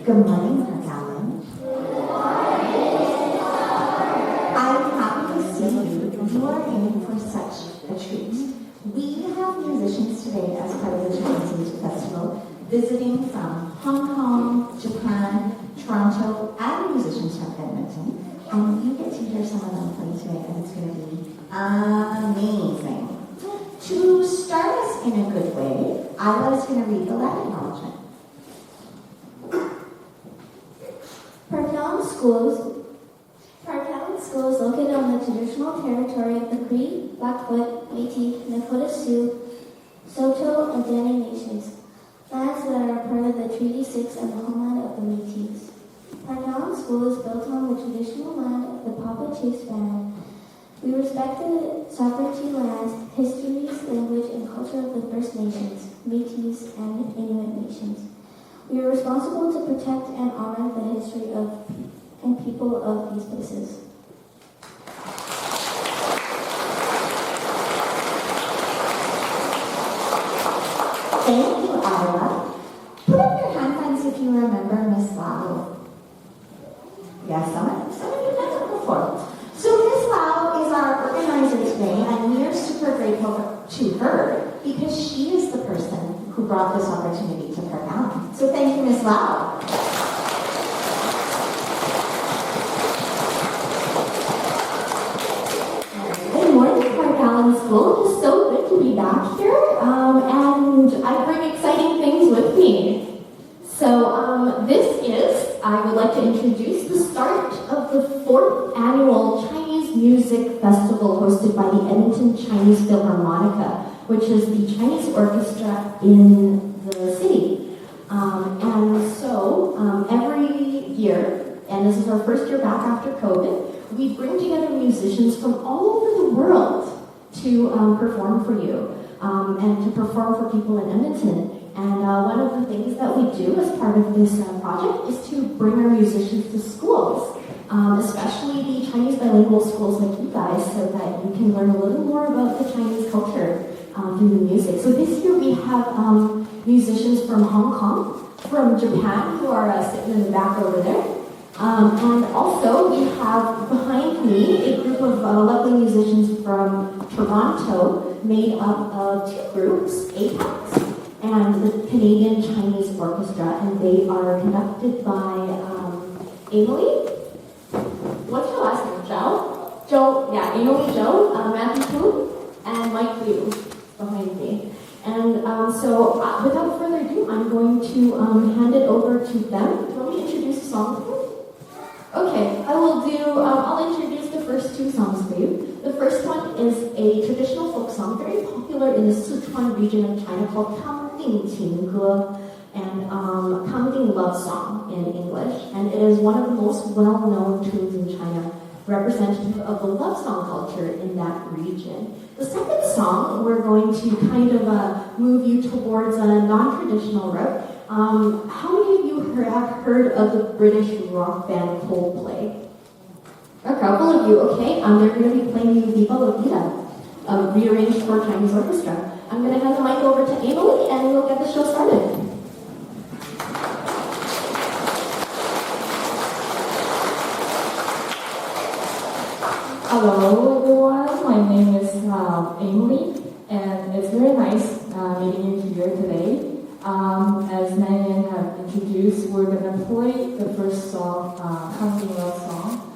Good morning, Parkallen. I'm happy to see you. You are in for such a treat. We have musicians today as part of the Chinese Music Festival visiting from Hong Kong, Japan, Toronto, and musicians from Edmonton. And you get to hear some of them play today, and it's going to be amazing. To start us in a good way, I was going to read the land acknowledgement. Parkallen School is located on the traditional territory of the Cree, Blackfoot, Métis, Nakota Sioux, Saulteaux, and Dene nations, lands that are part of the Treaty 6 and the homeland of the Métis. Parkallen School is built on the traditional land of the Papa Chase family. We respect the sovereignty, lands, histories, language, and culture of the First Nations, Métis, and Inuit nations. We are responsible to protect and honor the history of and people of these places. Thank you, Ira. Put up your hand signs if you remember Miss Lau. Yes, some of you met her before. So Miss Lau is our organizer today, and we are super grateful to her because she is the person who brought this opportunity to Parkallen. So thank you, Miss Lau. Good morning, Parkallen School. It is so good to be back here, and I bring exciting things with me. So I would like to introduce the start of the 4th annual Chinese Music Festival hosted by the Edmonton Chinese Philharmonica, which is the Chinese orchestra in the city. Every year, and this is our first year back after COVID, we bring together musicians from all over the world to perform for you and to perform for people in Edmonton. And one of the things that we do as part of this project is to bring our musicians to schools, especially the Chinese bilingual schools like you guys, so that you can learn a little more about the Chinese culture through the music. So this year we have musicians from Hong Kong, from Japan, who are sitting in the back over there. And also we have behind me a group of lovely musicians from Toronto made up of 2 groups, APACs and the Canadian Chinese Orchestra, and they are conducted by Emily. What's her last name? Joe? Yeah, Emily Joe, Matthew Pu, and Mike Liu behind me. And without further ado, I'm going to hand it over to them. Do you want me to introduce a song for you? Okay, I'll introduce the first 2 songs for you. The first one is a traditional folk song, very popular in the Sichuan region of China, called Kangding Qingge, and Kangding Love Song in English. And it is one of the most well-known tunes in China, representative of the love song culture in that region. The second song, we're going to kind of move you towards a non-traditional route. How many of you have heard of the British rock band Coldplay? A couple of you, okay. They're going to be playing you Viva La Vida, rearranged for Chinese orchestra. I'm going to hand the mic over to Emily, and we'll get the show started. Hello everyone, my name is Emily, and it's very nice meeting you here today. As Marian have introduced, we're going to play the first song, Kangding Love Song.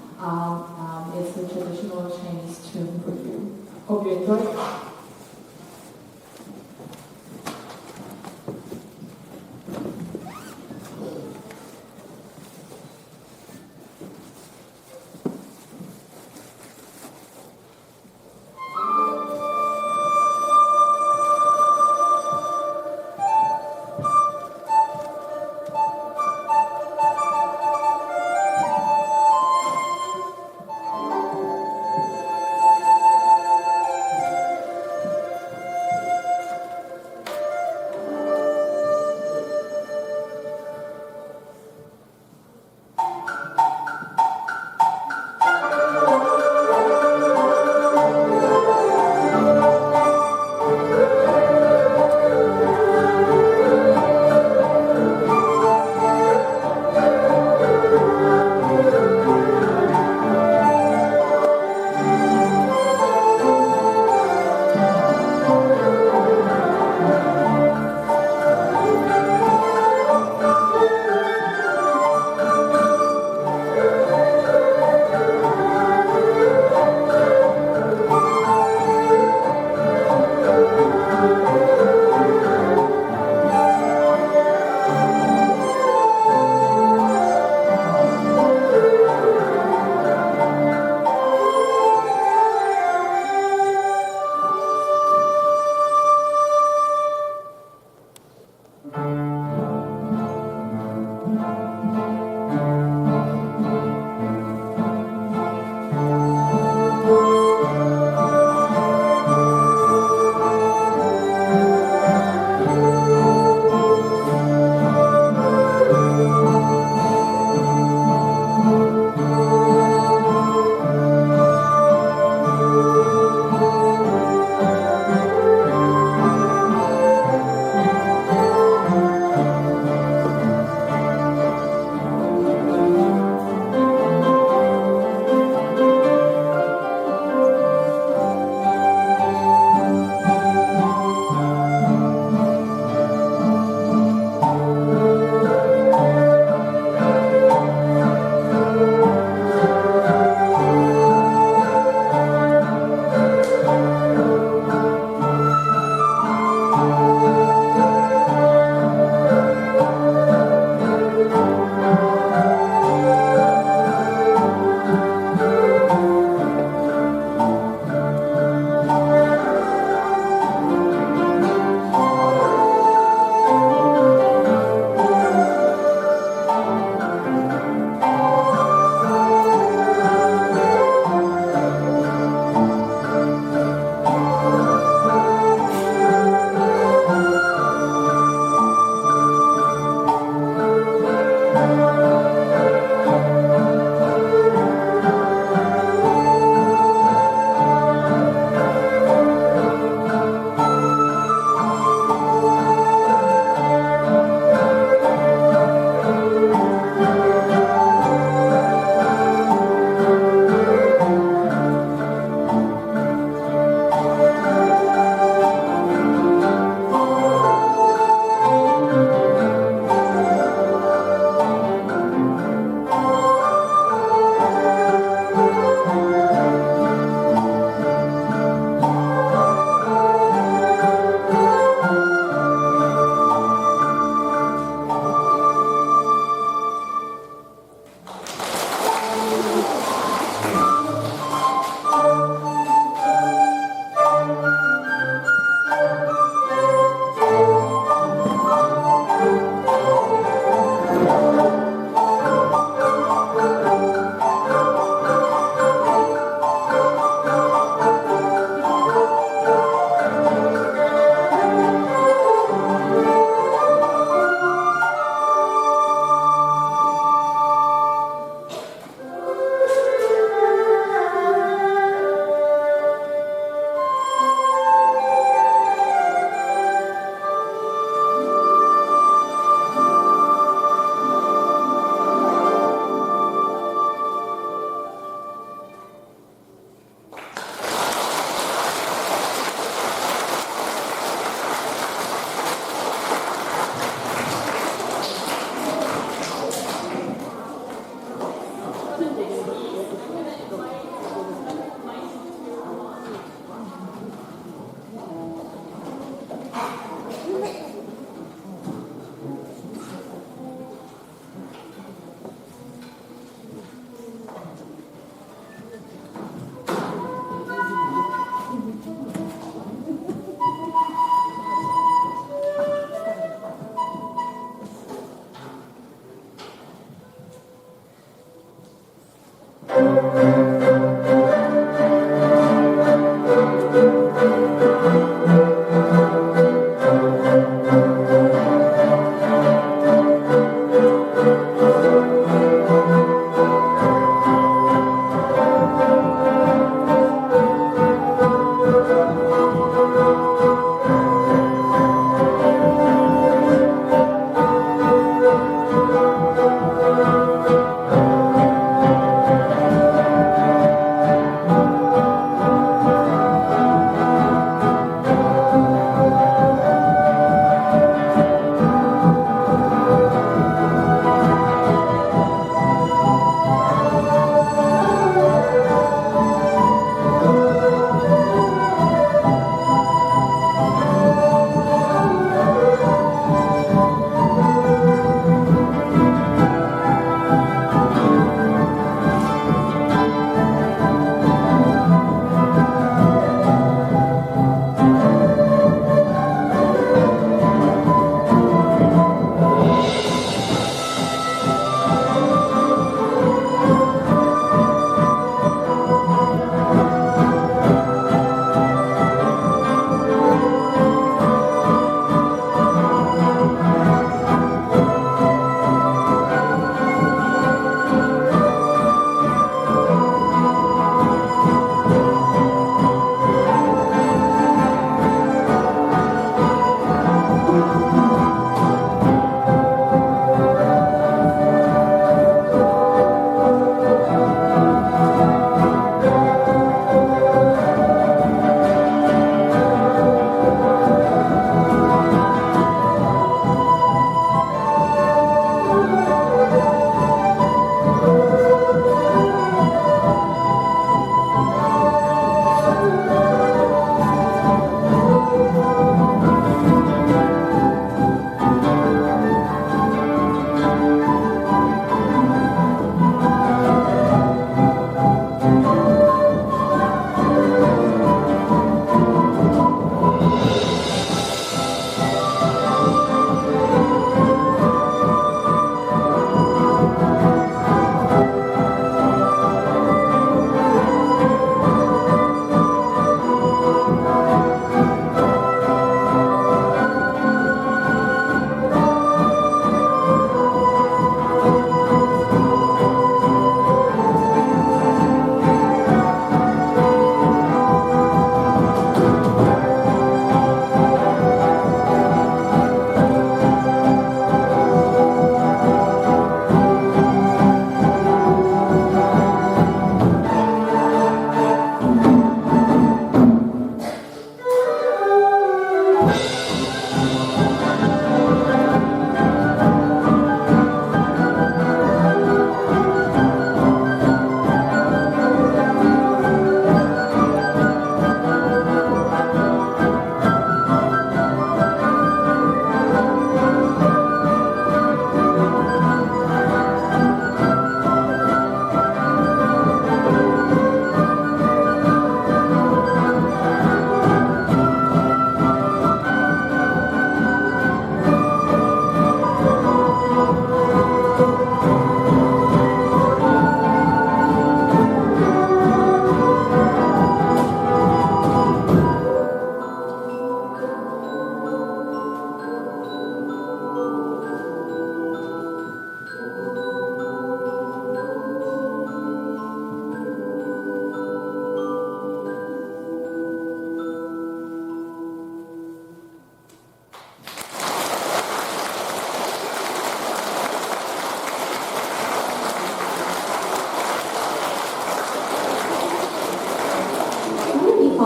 It's a traditional Chinese tune for you. Hope you enjoy it.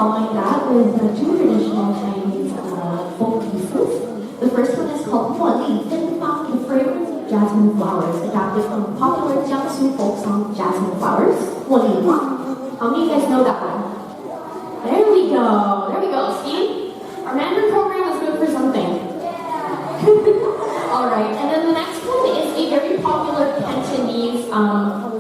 following that with two traditional Chinese folk pieces. The first one is called Musique, the fragrance of jasmine flowers, adapted from popular Jiangsu folk song Jasmine Flowers. Musique. How many of you guys know that one? There we go. There we go. See? Our Mandarin program is good for something. All right. And then the next one is a very popular Cantonese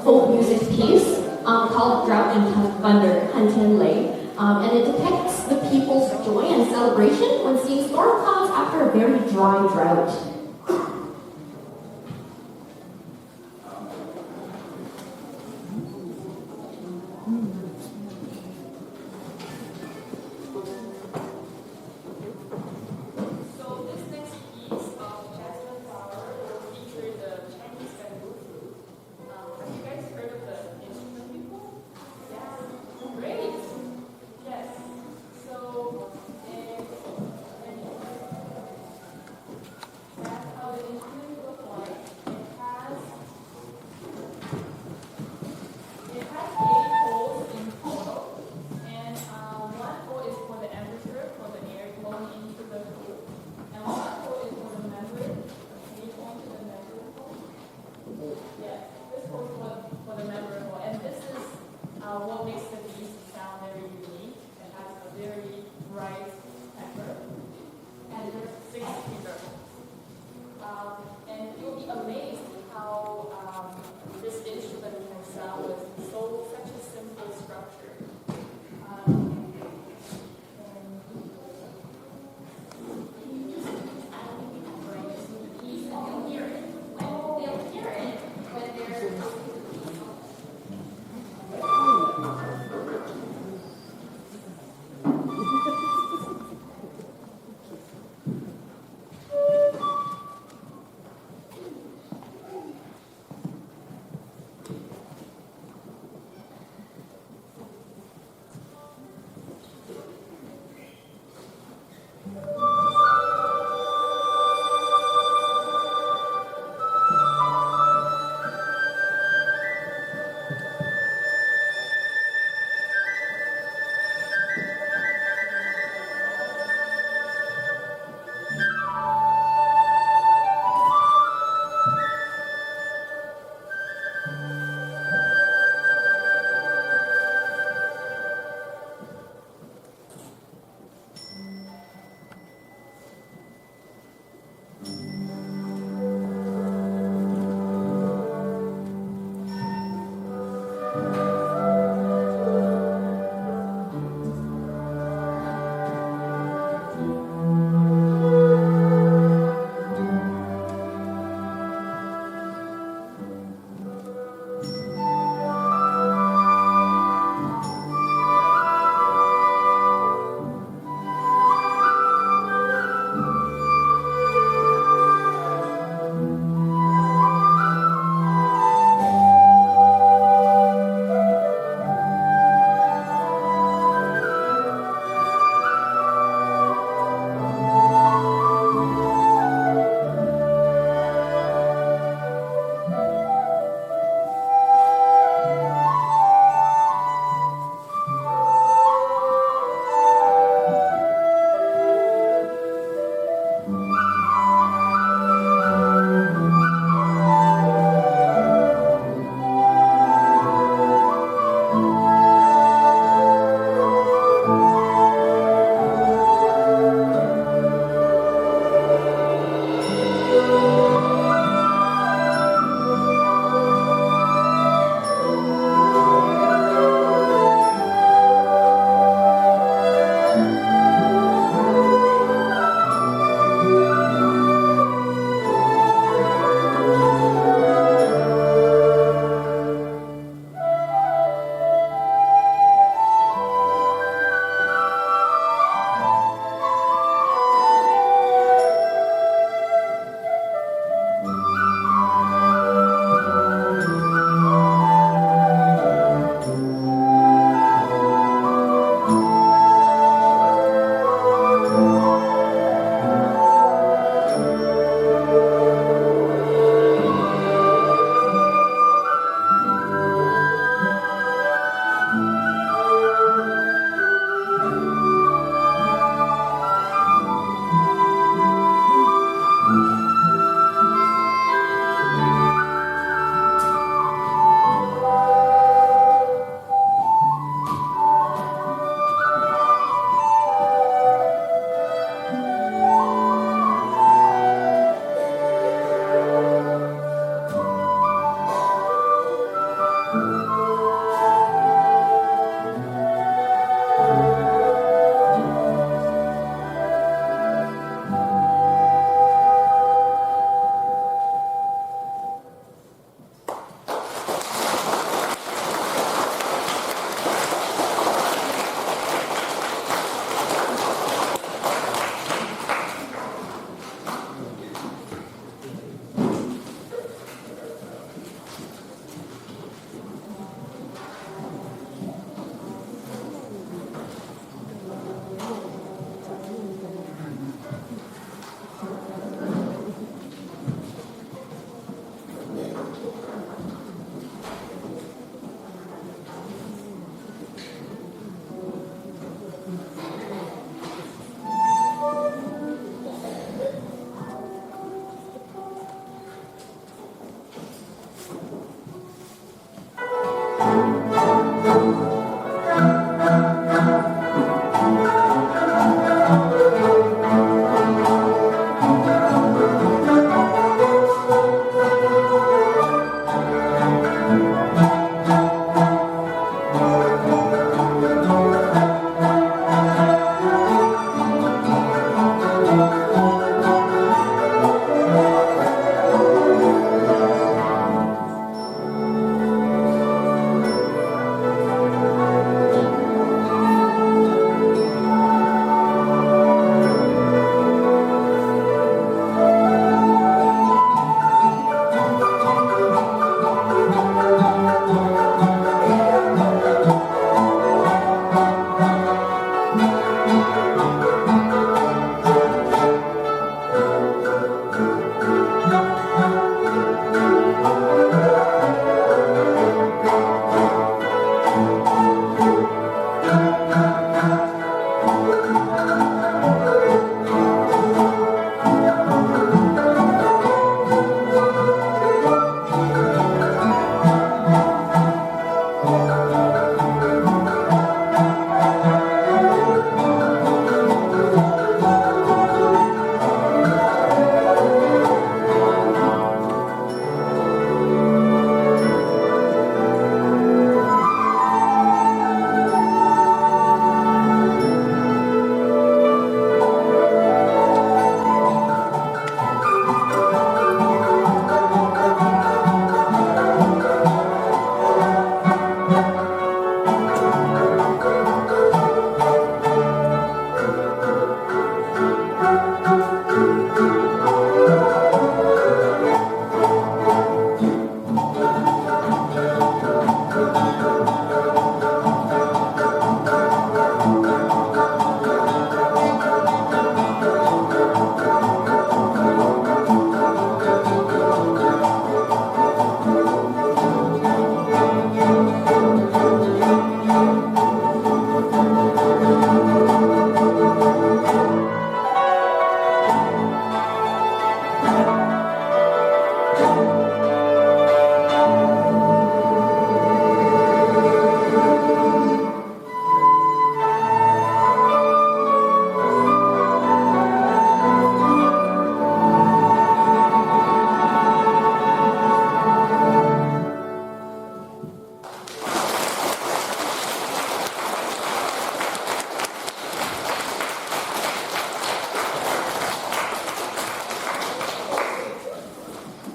folk music piece called Drought and Thunder, Han Tian Lei. And it depicts the people's joy and celebration when seeing storm clouds after a very dry drought.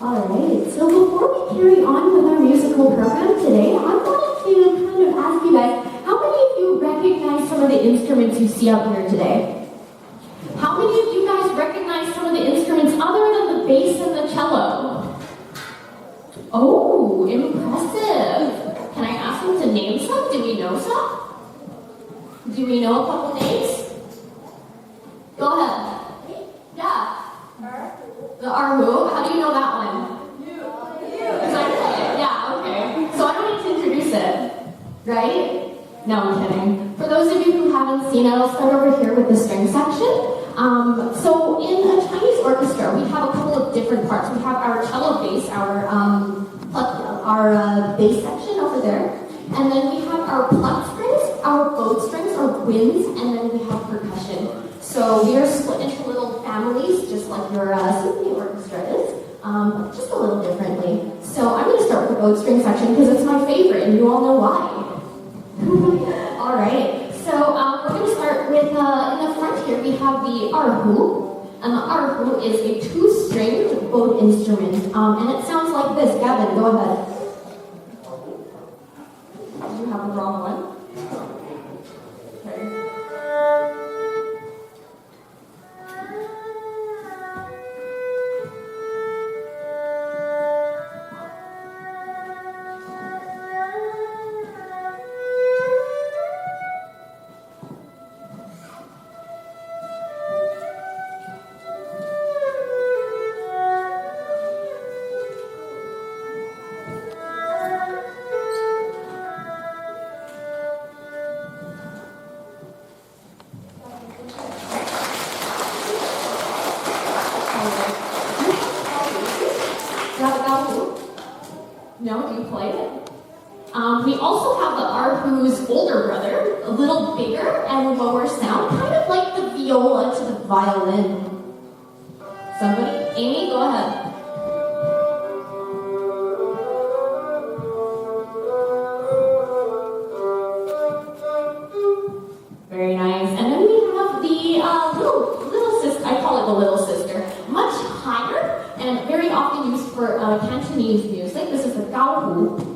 Alright, so before we carry on with our musical program today, I wanted to kind of ask you guys, how many of you recognize some of the instruments you see up here today? How many of you guys recognize some of the instruments other than the bass and the cello? Oh, impressive. Can I ask you to name some? Do we know some? Do we know a couple names? Go ahead. Yeah. The Arhu. How do you know that one? Because I play it. Yeah, okay. So I don't need to introduce it, right? No, I'm kidding. For those of you who haven't seen it, I'll start over here with the string section. So in a Chinese orchestra, we have a couple of different parts. We have our cello bass, our bass section over there, and then we have our plucked strings, our bowed strings, our winds, and then we have percussion. So we are split into little families, just like your symphony orchestra is, just a little differently. So I'm going to start with the bowed string section because it's my favorite, and you all know why. All right. So we're going to start with, in the front here, we have the Arhu. And the Arhu is a two-stringed bowed instrument. And it sounds like this. Gavin, go ahead. Did you have the wrong one? Okay. No, do you play it? We also have the Arhu's older brother, a little bigger and lower sound, kind of like the viola to the violin. Somebody? Amy, go ahead. Very nice. And then we have the little sister, I call it the little sister, much higher and very often used for Cantonese music. This is the gaohu.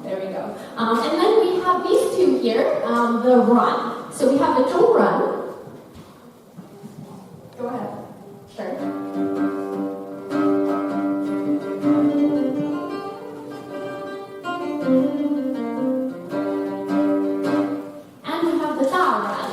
There we go. And then we have these two here, the run. So we have the Zhou run. Go ahead. Sure. And we have the Da run.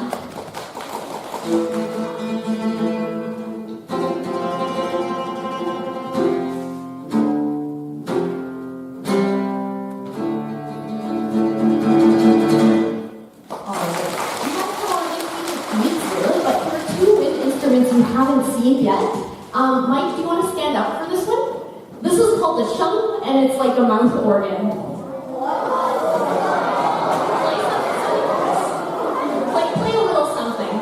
You haven't seen yet. Mike, do you want to stand up for this one? This is called the sheng, and it's like a mouth organ. Play a little something.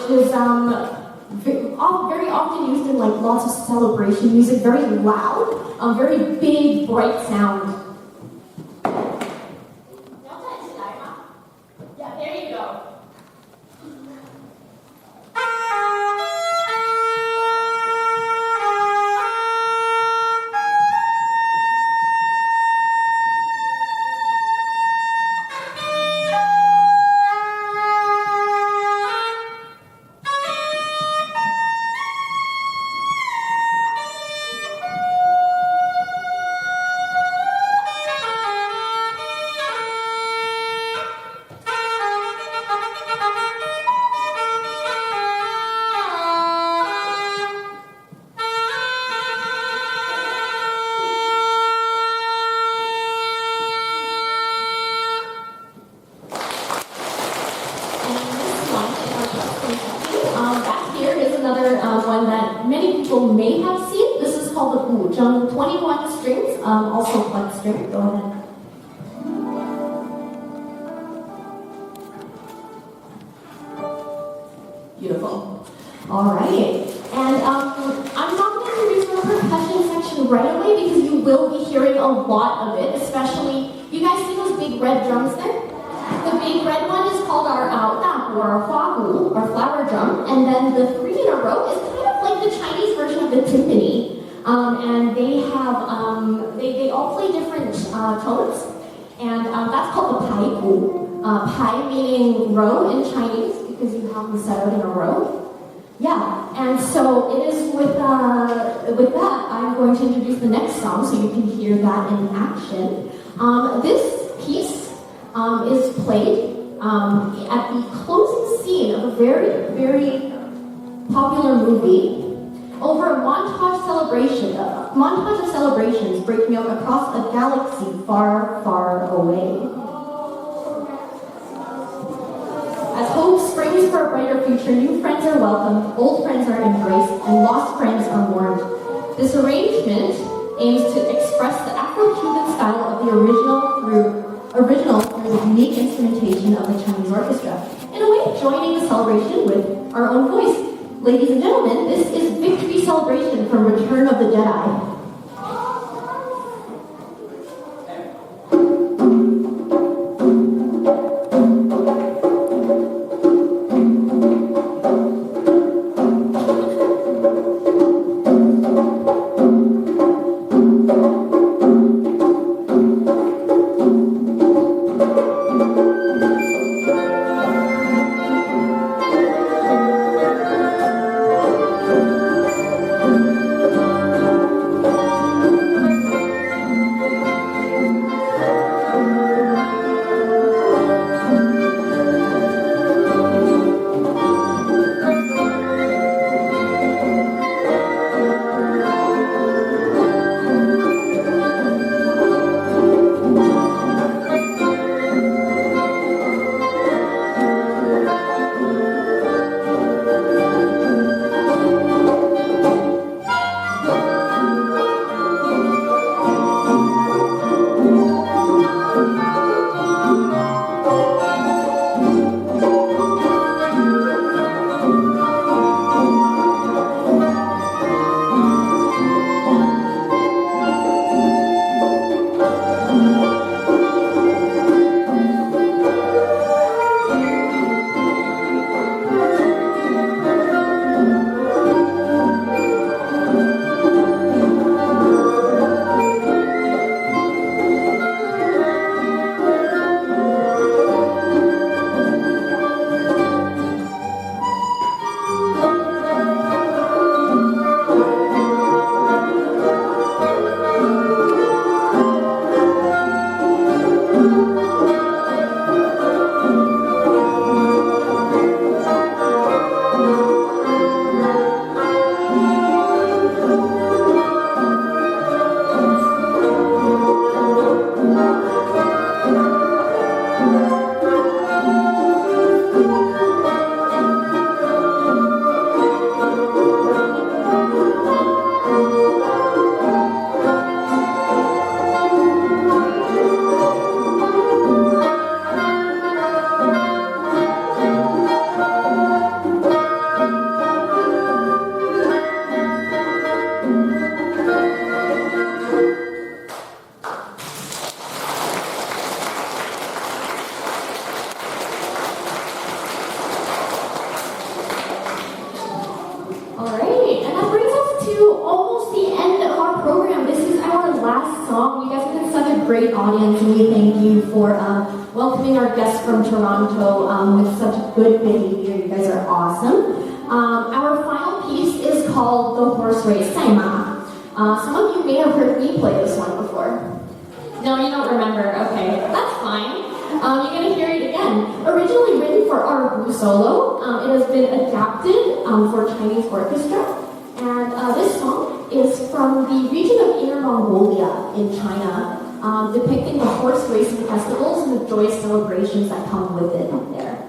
which is very often used in like lots of celebration music, very loud, very big, bright sound. Yeah, there you go. Back here is another one that many people may have seen. This is called the Guzheng, 21 strings, also flex string. Go ahead. Beautiful. All right. And I'm not going to introduce the percussion section right away because you will be hearing a lot of it, especially, you guys see those big red drums there? The big red one is called our dahu, or huagu, or flower drum, and then the three in a row is kind of like the Chinese version of the timpani, and they have they all play different tones, and that's called the pai gu. Pai meaning row in Chinese because you have them set out in a row. Yeah, and so it is with that I'm going to introduce the next song so you can hear that in action. This piece is played at the closing scene of a very, very popular movie over a montage of celebrations breaking out across a galaxy far, far away. As hope springs for a brighter future, new friends are welcomed, old friends are embraced, and lost friends are mourned. This arrangement aims to express the Afro-Cuban style of the original through the unique instrumentation of the Chinese orchestra. In a way, joining the celebration with our own voice. Ladies and gentlemen, this is Victory Celebration from Return of the Jedi. program. This is our last song. You guys have been such a great audience, and we thank you for welcoming our guests from Toronto with such good behavior. You guys are awesome. Our final piece is called The Horse Race, Saima. Some of you may have heard me play this one before. No, you don't remember. Okay, that's fine. You're going to hear it again. Originally written for our Wu solo, it has been adapted for Chinese orchestra. And this song is from the region of Inner Mongolia in China, depicting the horse racing festivals and the joyous celebrations that come with it there.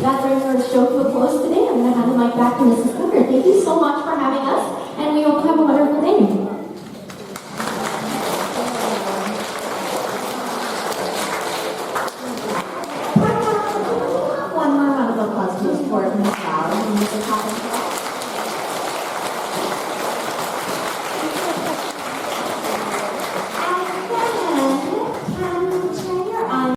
That brings our show to a close today. I'm going to hand the mic back to Mrs.